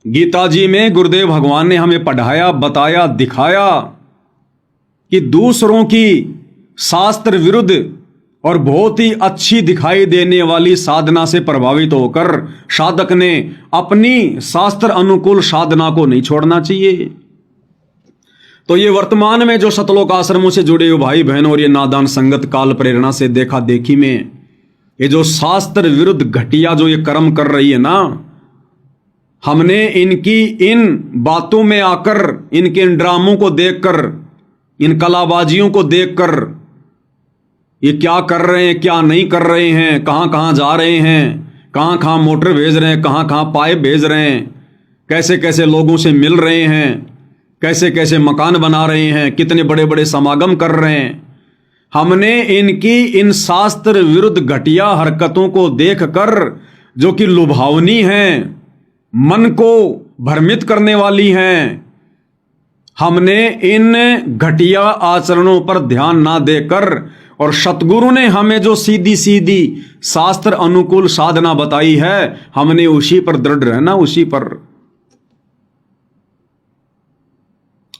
गीता जी में गुरुदेव भगवान ने हमें पढ़ाया, बताया, दिखाया कि दूसरों की शास्त्र विरुद्ध और बहुत ही अच्छी दिखाई देने वाली साधना से प्रभावित होकर साधक ने अपनी शास्त्र अनुकूल साधना को नहीं छोड़ना चाहिए। तो ये वर्तमान में जो सतलोक आश्रमों से जुड़े हुए भाई बहन और ये नादान संगत काल प्रेरणा से देखा देखी में ये जो शास्त्र विरुद्ध घटिया जो ये कर्म कर रही है ना, हमने इनकी इन बातों में आकर, इनके इन ड्रामों को देखकर, इन कलाबाजियों को देखकर, ये क्या कर रहे हैं क्या नहीं कर रहे हैं, कहां कहां जा रहे हैं, कहां कहां मोटर भेज रहे हैं, कहां कहां पाइप भेज रहे हैं, कैसे कैसे लोगों से मिल रहे हैं, कैसे कैसे मकान बना रहे हैं, कितने बड़े बड़े समागम कर रहे हैं। हमने इनकी इन शास्त्र विरुद्ध घटिया हरकतों को देखकर, जो कि लुभावनी हैं, मन को भ्रमित करने वाली हैं, हमने इन घटिया आचरणों पर ध्यान ना देकर और सतगुरु ने हमें जो सीधी सीधी शास्त्र अनुकूल साधना बताई है, हमने उसी पर दृढ़ रहना, उसी पर।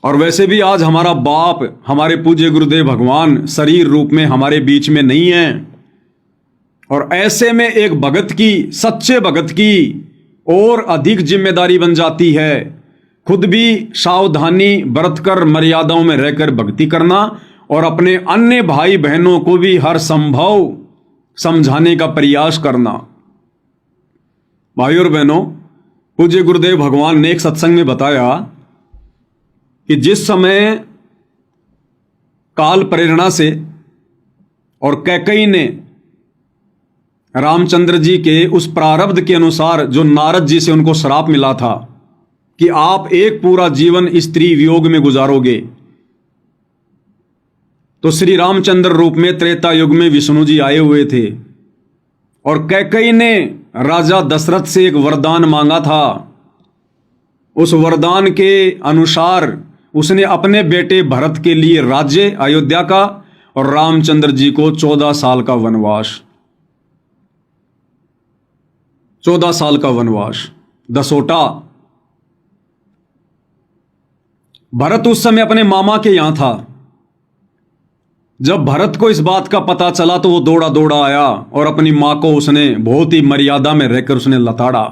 और वैसे भी आज हमारा बाप, हमारे पूज्य गुरुदेव भगवान शरीर रूप में हमारे बीच में नहीं है, और ऐसे में एक भगत की, सच्चे भगत की और अधिक जिम्मेदारी बन जाती है खुद भी सावधानी बरतकर मर्यादाओं में रहकर भक्ति करना और अपने अन्य भाई बहनों को भी हर संभव समझाने का प्रयास करना। भाइयों और बहनों, पूज्य गुरुदेव भगवान ने एक सत्संग में बताया कि जिस समय काल प्रेरणा से और कैकेयी ने रामचंद्र जी के उस प्रारब्ध के अनुसार जो नारद जी से उनको श्राप मिला था कि आप एक पूरा जीवन स्त्री वियोग में गुजारोगे, तो श्री रामचंद्र रूप में त्रेता युग में विष्णु जी आए हुए थे और कैकेयी ने राजा दशरथ से एक वरदान मांगा था। उस वरदान के अनुसार उसने अपने बेटे भरत के लिए राज्य अयोध्या का और रामचंद्र जी को 14 साल का वनवास, 14 साल का वनवास, दसोटा। भरत उस समय अपने मामा के यहां था। जब भरत को इस बात का पता चला तो वो दौड़ा दौड़ा आया और अपनी मां को उसने बहुत ही मर्यादा में रहकर उसने लताड़ा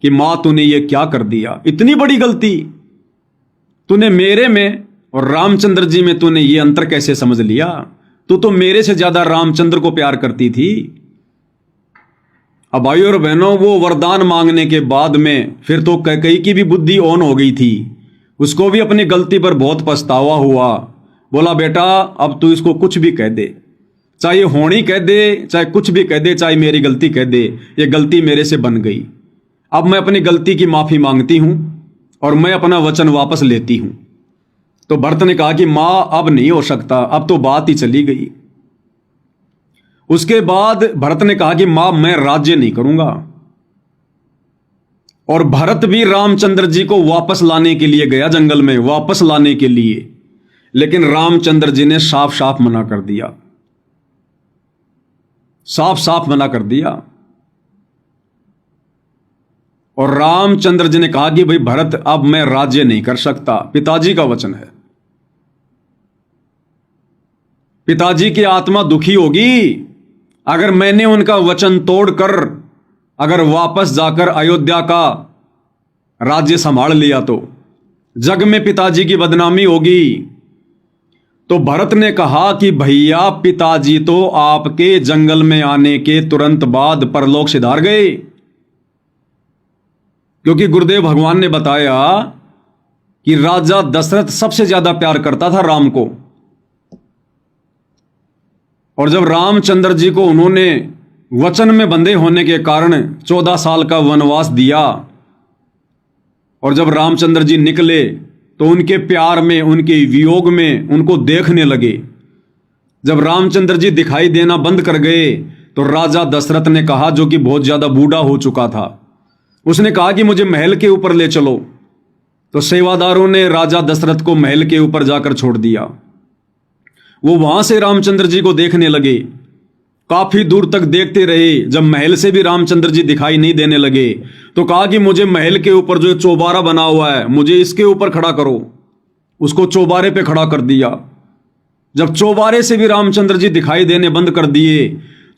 कि मां तूने ये क्या कर दिया, इतनी बड़ी गलती तूने मेरे में और रामचंद्र जी में तूने ये अंतर कैसे समझ लिया? तू तो मेरे से ज्यादा रामचंद्र को प्यार करती थी। अब भाइयों और बहनों, वो वरदान मांगने के बाद में फिर तो कैकेयी की भी बुद्धि ऑन हो गई थी। उसको भी अपनी गलती पर बहुत पछतावा हुआ। बोला बेटा अब तू इसको कुछ भी कह दे, चाहे होनी कह दे, चाहे कुछ भी कह दे, चाहे मेरी गलती कह दे, ये गलती मेरे से बन गई। अब मैं अपनी गलती की माफी मांगती हूं और मैं अपना वचन वापस लेती हूं। तो भरत ने कहा कि मां अब नहीं हो सकता, अब तो बात ही चली गई। उसके बाद भरत ने कहा कि मां मैं राज्य नहीं करूंगा। और भरत भी रामचंद्र जी को वापस लाने के लिए गया, जंगल में वापस लाने के लिए, लेकिन रामचंद्र जी ने साफ साफ मना कर दिया, साफ साफ मना कर दिया। और रामचंद्र जी ने कहा कि भाई भरत अब मैं राज्य नहीं कर सकता, पिताजी का वचन है। पिताजी की आत्मा दुखी होगी अगर मैंने उनका वचन तोड़कर अगर वापस जाकर अयोध्या का राज्य संभाल लिया तो जग में पिताजी की बदनामी होगी। तो भरत ने कहा कि भैया पिताजी तो आपके जंगल में आने के तुरंत बाद परलोक सिधार गए, क्योंकि गुरुदेव भगवान ने बताया कि राजा दशरथ सबसे ज्यादा प्यार करता था राम को। और जब रामचंद्र जी को उन्होंने वचन में बंधे होने के कारण 14 साल का वनवास दिया और जब रामचंद्र जी निकले तो उनके प्यार में, उनके वियोग में उनको देखने लगे। जब रामचंद्र जी दिखाई देना बंद कर गए तो राजा दशरथ ने कहा, जो कि बहुत ज्यादा बूढ़ा हो चुका था, उसने कहा कि मुझे महल के ऊपर ले चलो। तो सेवादारों ने राजा दशरथ को महल के ऊपर जाकर छोड़ दिया। वो वहां से रामचंद्र जी को देखने लगे काफी दूर तक देखते रहे। जब महल से भी रामचंद्र जी दिखाई नहीं देने लगे तो कहा कि मुझे महल के ऊपर जो चौबारा बना हुआ है, मुझे इसके ऊपर खड़ा करो। उसको चौबारे पे खड़ा कर दिया। जब चौबारे से भी रामचंद्र जी दिखाई देने बंद कर दिए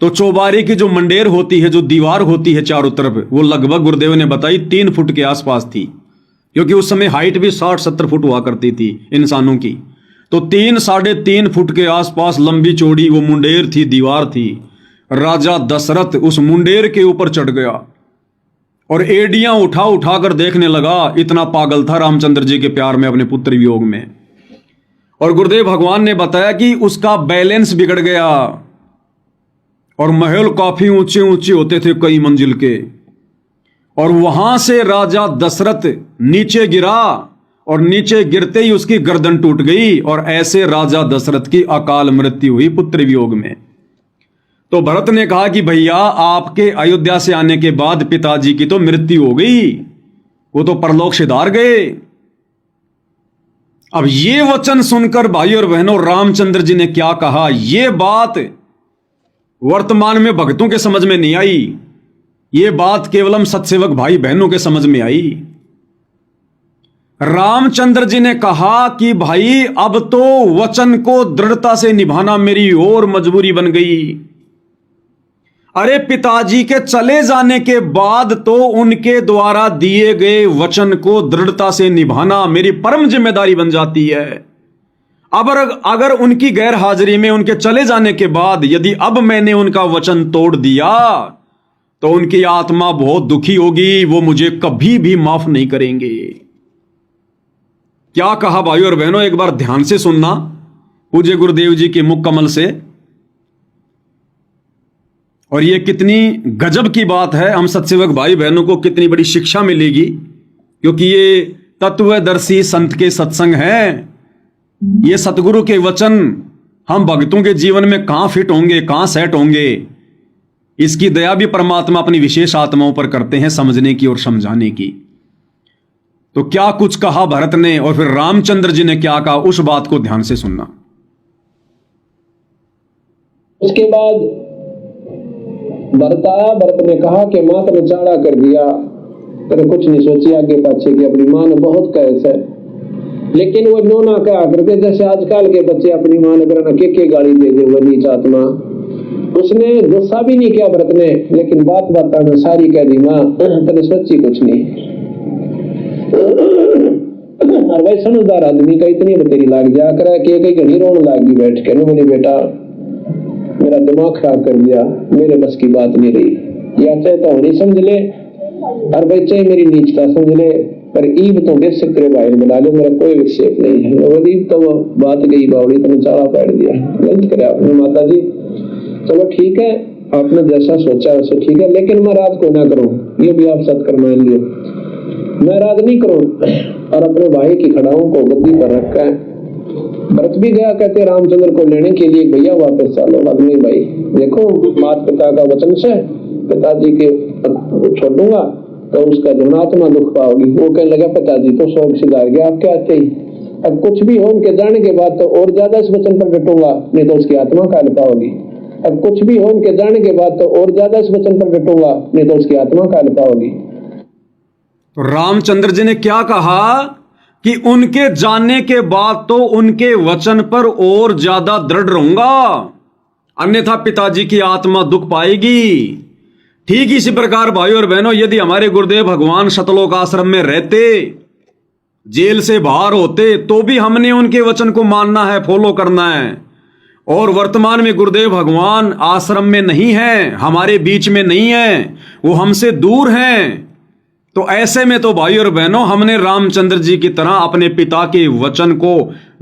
तो चौबारे की जो मंडेर होती है, जो दीवार होती है चारों तरफ, वो लगभग गुरुदेव ने बताई 3 फुट के आसपास थी, क्योंकि उस समय हाइट भी 60-70 फुट हुआ करती थी इंसानों की। तो 3-3.5 फुट के आसपास लंबी चौड़ी वो मुंडेर थी, दीवार थी। राजा दशरथ उस मुंडेर के ऊपर चढ़ गया और एडियां उठा उठा कर देखने लगा। इतना पागल था रामचंद्र जी के प्यार में, अपने पुत्र वियोग में। और गुरुदेव भगवान ने बताया कि उसका बैलेंस बिगड़ गया और महल काफी ऊंचे ऊंचे होते थे, कई मंजिल के। और वहां से राजा दशरथ नीचे गिरा और नीचे गिरते ही उसकी गर्दन टूट गई और ऐसे राजा दशरथ की अकाल मृत्यु हुई पुत्र वियोग में। तो भरत ने कहा कि भैया, आपके अयोध्या से आने के बाद पिताजी की तो मृत्यु हो गई, वो तो परलोक सिधार गए। अब ये वचन सुनकर भाई और बहनों, रामचंद्र जी ने क्या कहा, ये बात वर्तमान में भक्तों के समझ में नहीं आई। ये बात केवलम सत्सेवक भाई बहनों के समझ में आई। रामचंद्र जी ने कहा कि भाई, अब तो वचन को दृढ़ता से निभाना मेरी और मजबूरी बन गई। अरे, पिताजी के चले जाने के बाद तो उनके द्वारा दिए गए वचन को दृढ़ता से निभाना मेरी परम जिम्मेदारी बन जाती है। अब अगर उनकी गैर हाजिरी में, उनके चले जाने के बाद यदि अब मैंने उनका वचन तोड़ दिया तो उनकी आत्मा बहुत दुखी होगी, वो मुझे कभी भी माफ नहीं करेंगे। क्या कहा भाइयों और बहनों, एक बार ध्यान से सुनना पूज्य गुरुदेव जी के मुख कमल से। और ये कितनी गजब की बात है, हम सत्सेवक भाई बहनों को कितनी बड़ी शिक्षा मिलेगी, क्योंकि ये तत्वदर्शी संत के सत्संग है। ये सतगुरु के वचन हम भक्तों के जीवन में कहां फिट होंगे, कहां सेट होंगे, इसकी दया भी परमात्मा अपनी विशेष आत्माओं पर करते हैं, समझने की और समझाने की। तो क्या कुछ कहा भरत ने और फिर रामचंद्र जी ने क्या कहा, उस बात को ध्यान से सुनना। उसके बाद भरत आया। भरत ने कहा कि मां ने चाड़ा कर दिया, तेरे कुछ नहीं सोची आगे पाछे की, अपनी मां ने बहुत कैस है। लेकिन वो नो ना क्या करते, जैसे आजकल के बच्चे अपनी मां ने के गाली दे दे, वो नीच आत्मा। उसने गुस्सा भी नहीं किया भरत ने, लेकिन बात में सारी कह दी, मां तेने सोची कुछ नहीं। और भाई समझदार आदमी का इतनी बतेरी लाग जा कर कि कई घड़ी रोने लागी बैठ के, बोले बेटा मेरा दिमाग खराब कर दिया, मेरे बस की बात नहीं रही। या चाहे तो नहीं समझ ले, और भाई चाहे मेरी नीचता समझ ले, पर ईब तो देख सकते भाई बना लो, मेरा कोई विक्षेप नहीं है। तो वो बात गई बावड़ी, तुमने चारा पैर दिया, गलत करे आपने माता जी। चलो ठीक है, आपने जैसा सोचा वैसे ठीक है, लेकिन मैं रात को ना करूं, ये भी आप सत्कर मान लियो। मैं रात नहीं करूं और अपने भाई की खड़ाओं को गद्दी पर रखा है। भरत भी गया, कहते रामचंद्र को लेने के लिए, भैया वापस चलो। अग्नि भाई देखो, माता पिता का वचन से पिताजी के छोड़ूंगा तो उसका जन्मात्मा दुख पाओगी। वो कहने लगा, पिताजी तो शौक सिधार गया आपके आते ही, अब कुछ भी हो उनके जाने के बाद तो और ज्यादा इस वचन पर डटूंगा, नहीं तो उसकी आत्मा काल पाओगी। अब कुछ भी हो उनके जाने के बाद तो और ज्यादा इस वचन पर डटूंगा, नहीं तो उसकी आत्मा काल पाओगी। रामचंद्र जी ने क्या कहा कि उनके जानने के बाद तो उनके वचन पर और ज्यादा दृढ़ रहूंगा, अन्यथा पिताजी की आत्मा दुख पाएगी। ठीक इसी प्रकार भाइयों और बहनों, यदि हमारे गुरुदेव भगवान सतलोक आश्रम में रहते, जेल से बाहर होते, तो भी हमने उनके वचन को मानना है, फॉलो करना है। और वर्तमान में गुरुदेव भगवान आश्रम में नहीं है, हमारे बीच में नहीं है, वो हमसे दूर हैं। तो ऐसे में तो भाई और बहनों, हमने रामचंद्र जी की तरह अपने पिता के वचन को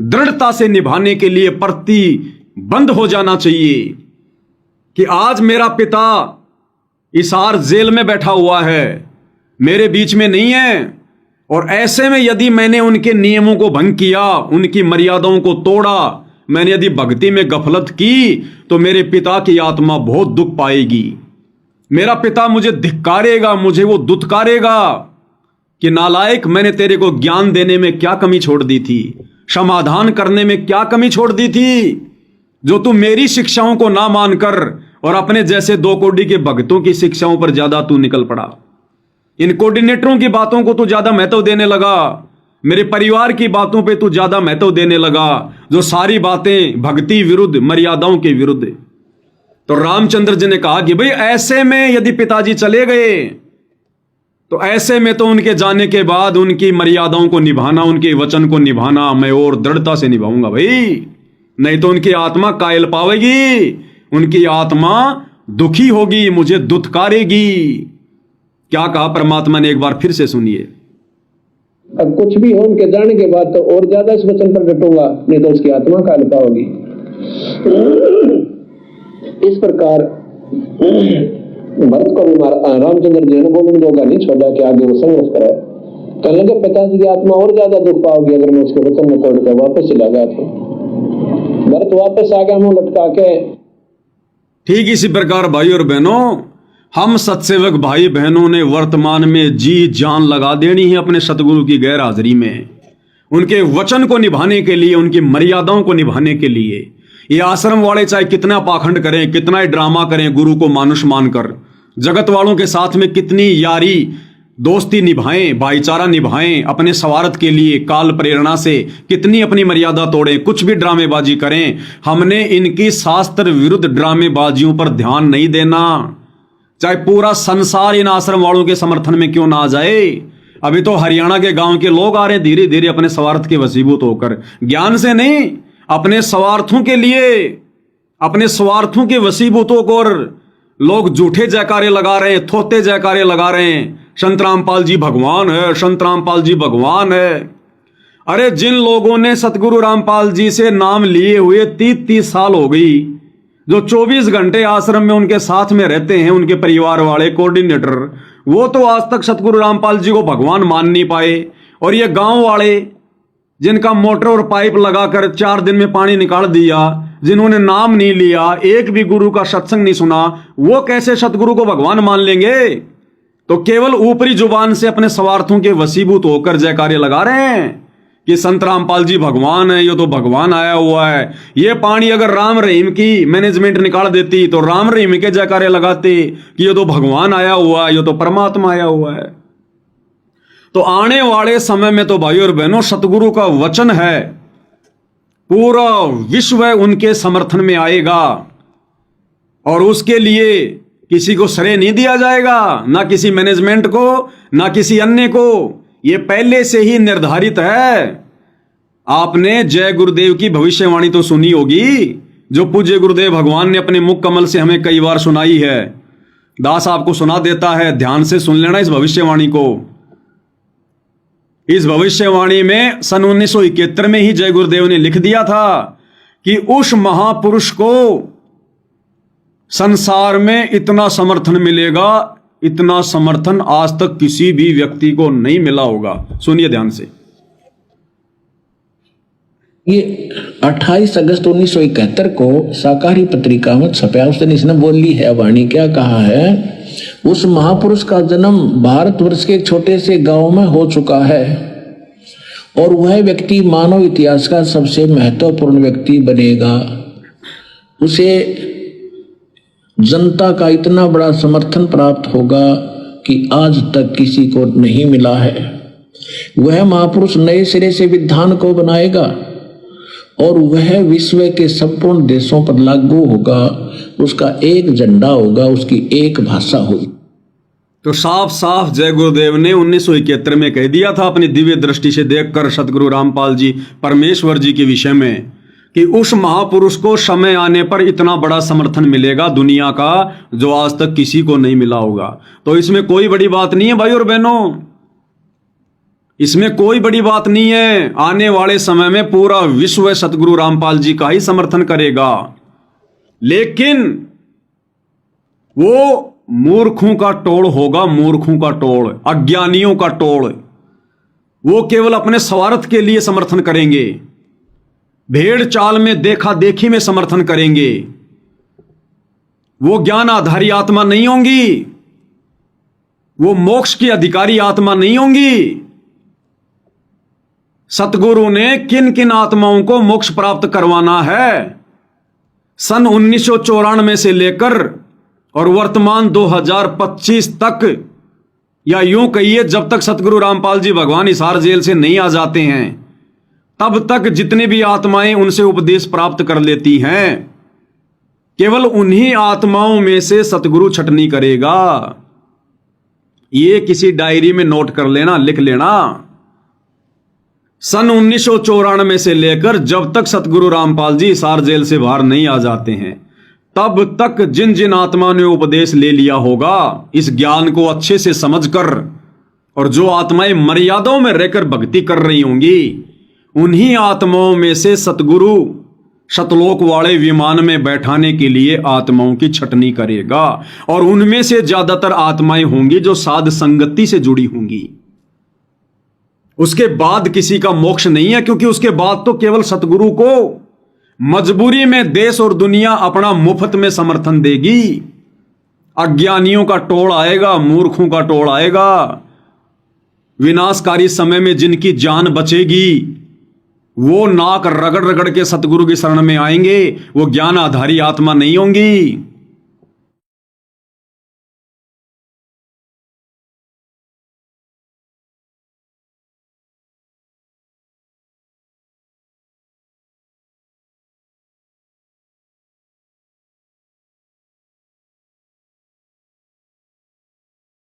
दृढ़ता से निभाने के लिए प्रतिबद्ध हो जाना चाहिए कि आज मेरा पिता हिसार जेल में बैठा हुआ है, मेरे बीच में नहीं है, और ऐसे में यदि मैंने उनके नियमों को भंग किया, उनकी मर्यादाओं को तोड़ा, मैंने यदि भक्ति में गफलत की, तो मेरे पिता की आत्मा बहुत दुख पाएगी। मेरा पिता मुझे धिक्कारेगा, मुझे वो दुत्कारेगा कि नालायक, मैंने तेरे को ज्ञान देने में क्या कमी छोड़ दी थी, समाधान करने में क्या कमी छोड़ दी थी, जो तू मेरी शिक्षाओं को ना मानकर और अपने जैसे 2 कौड़ी के भक्तों की शिक्षाओं पर ज्यादा तू निकल पड़ा। इन कोऑर्डिनेटरों की बातों को तू ज्यादा महत्व देने लगा, मेरे परिवार की बातों पे तू ज्यादा महत्व देने लगा, जो सारी बातें भक्ति विरुद्ध, मर्यादाओं के विरुद्ध। तो रामचंद्र जी ने कहा कि भाई ऐसे में यदि पिताजी चले गए तो ऐसे में तो उनके जाने के बाद उनकी मर्यादाओं को निभाना, उनके वचन को निभाना मैं और दृढ़ता से निभाऊंगा भाई, नहीं तो उनकी आत्मा कायल पावेगी, उनकी आत्मा दुखी होगी, मुझे दुत्कारेगी। क्या कहा परमात्मा ने, एक बार फिर से सुनिए। अब कुछ भी हो उनके जाने के बाद तो और ज्यादा इस वचन पर डटूंगा, नहीं तो उसकी आत्मा कायल पाओगी। इस प्रकार भरत को भी रामचंद्र जी ने बोलने जोगा नहीं छोड़ा कि आगे वो संघर्ष करे। कहने लगे पिताजी की आत्मा और ज्यादा दुख पाओगी अगर मैं उसके वचन में तोड़ कर वापस चला गया तो। भरत वापस आ गया मुंह लटका के। ठीक इसी प्रकार भाई और बहनों, हम सत्सेवक भाई बहनों ने वर्तमान में जी जान लगा देनी है अपने सतगुरु की गैर हाजिरी में, उनके वचन को निभाने के लिए, उनकी मर्यादाओं को निभाने के लिए। ये आश्रम वाले चाहे कितना पाखंड करें, कितना ही ड्रामा करें, गुरु को मानुष मानकर जगत वालों के साथ में कितनी यारी दोस्ती निभाएं, भाईचारा निभाएं, अपने स्वार्थ के लिए काल प्रेरणा से कितनी अपनी मर्यादा तोड़ें, कुछ भी ड्रामेबाजी करें, हमने इनकी शास्त्र विरुद्ध ड्रामेबाजियों पर ध्यान नहीं देना। चाहे पूरा संसार इन आश्रम वालों के समर्थन में क्यों ना आ जाए। अभी तो हरियाणा के गांव के लोग आ रहे हैं धीरे धीरे अपने स्वार्थ के वशीभूत होकर, ज्ञान से नहीं, अपने स्वार्थों के लिए, अपने स्वार्थों के वशीभूत होकर लोग झूठे जयकारे लगा रहे हैं, थोते जयकारे लगा रहे हैं, संत रामपाल जी भगवान है, संत रामपाल जी भगवान है। अरे जिन लोगों ने सतगुरु रामपाल जी से नाम लिए हुए 30-30 साल हो गई, जो 24 घंटे आश्रम में उनके साथ में रहते हैं, उनके परिवार वाले कोऑर्डिनेटर, वो तो आज तक सतगुरु रामपाल जी को भगवान मान नहीं पाए। और ये गांव वाले जिनका मोटर और पाइप लगाकर 4 दिन में पानी निकाल दिया, जिन्होंने नाम नहीं लिया, एक भी गुरु का सत्संग नहीं सुना, वो कैसे सतगुरु को भगवान मान लेंगे। तो केवल ऊपरी जुबान से अपने स्वार्थों के वशीभूत होकर जयकारे लगा रहे हैं कि संत रामपाल जी भगवान है, ये तो भगवान आया हुआ है। ये पानी अगर राम रहीम की मैनेजमेंट निकाल देती तो राम रहीम के जयकारे लगाते कि ये तो भगवान आया हुआ है, ये तो परमात्मा आया हुआ है। तो आने वाले समय में तो भाई और बहनों सतगुरु का वचन है, पूरा विश्व उनके समर्थन में आएगा और उसके लिए किसी को श्रेय नहीं दिया जाएगा, ना किसी मैनेजमेंट को, ना किसी अन्य को। यह पहले से ही निर्धारित है। आपने जय गुरुदेव की भविष्यवाणी तो सुनी होगी, जो पूज्य गुरुदेव भगवान ने अपने मुख कमल से हमें कई बार सुनाई है। दास आपको सुना देता है, ध्यान से सुन लेना इस भविष्यवाणी को। इस भविष्यवाणी में सन 1971 में ही जय गुरुदेव ने लिख दिया था कि उस महापुरुष को संसार में इतना समर्थन मिलेगा, इतना समर्थन आज तक किसी भी व्यक्ति को नहीं मिला होगा। सुनिए ध्यान से। ये 28 अगस्त 1971 को साकारी पत्रिका में छपा, उस दिन इसने बोली है वाणी। क्या कहा है? उस महापुरुष का जन्म भारतवर्ष के एक छोटे से गांव में हो चुका है और वह व्यक्ति मानव इतिहास का सबसे महत्वपूर्ण व्यक्ति बनेगा। उसे जनता का इतना बड़ा समर्थन प्राप्त होगा कि आज तक किसी को नहीं मिला है। वह महापुरुष नए सिरे से विधान को बनाएगा और वह विश्व के संपूर्ण देशों पर लागू होगा। उसका एक झंडा होगा, उसकी एक भाषा होगी। तो साफ साफ जय गुरुदेव ने 1971 में कह दिया था अपनी दिव्य दृष्टि से देखकर सतगुरु रामपाल जी परमेश्वर जी के विषय में कि उस महापुरुष को समय आने पर इतना बड़ा समर्थन मिलेगा दुनिया का, जो आज तक किसी को नहीं मिला होगा। तो इसमें कोई बड़ी बात नहीं है भाई और बहनों, इसमें कोई बड़ी बात नहीं है। आने वाले समय में पूरा विश्व सतगुरु रामपाल जी का ही समर्थन करेगा, लेकिन वो मूर्खों का टोल होगा, मूर्खों का टोल, अज्ञानियों का टोल। वो केवल अपने स्वार्थ के लिए समर्थन करेंगे, भेड़ चाल में देखा देखी में समर्थन करेंगे। वो ज्ञान आधारी आत्मा नहीं होंगी, वो मोक्ष की अधिकारी आत्मा नहीं होंगी। सतगुरु ने किन किन आत्माओं को मोक्ष प्राप्त करवाना है, सन 1994 से लेकर और वर्तमान 2025 तक, या यूं कहिए जब तक सतगुरु रामपाल जी भगवान हिसार जेल से नहीं आ जाते हैं, तब तक जितने भी आत्माएं उनसे उपदेश प्राप्त कर लेती हैं, केवल उन्हीं आत्माओं में से सतगुरु छटनी करेगा। ये किसी डायरी में नोट कर लेना, लिख लेना। सन 1994 से लेकर जब तक सतगुरु रामपाल जी हिसार जेल से बाहर नहीं आ जाते हैं, तब तक जिन जिन आत्मा ने उपदेश ले लिया होगा इस ज्ञान को अच्छे से समझकर, और जो आत्माएं मर्यादाओं में रहकर भक्ति कर रही होंगी, उन्हीं आत्माओं में से सतगुरु शतलोक वाले विमान में बैठाने के लिए आत्माओं की छटनी करेगा। और उनमें से ज्यादातर आत्माएं होंगी जो साध संगति से जुड़ी होंगी। उसके बाद किसी का मोक्ष नहीं है, क्योंकि उसके बाद तो केवल सतगुरु को मजबूरी में देश और दुनिया अपना मुफ्त में समर्थन देगी। अज्ञानियों का टोल आएगा, मूर्खों का टोल आएगा। विनाशकारी समय में जिनकी जान बचेगी वो नाक रगड़ रगड़ के सतगुरु की शरण में आएंगे, वो ज्ञान आधारी आत्मा नहीं होंगी।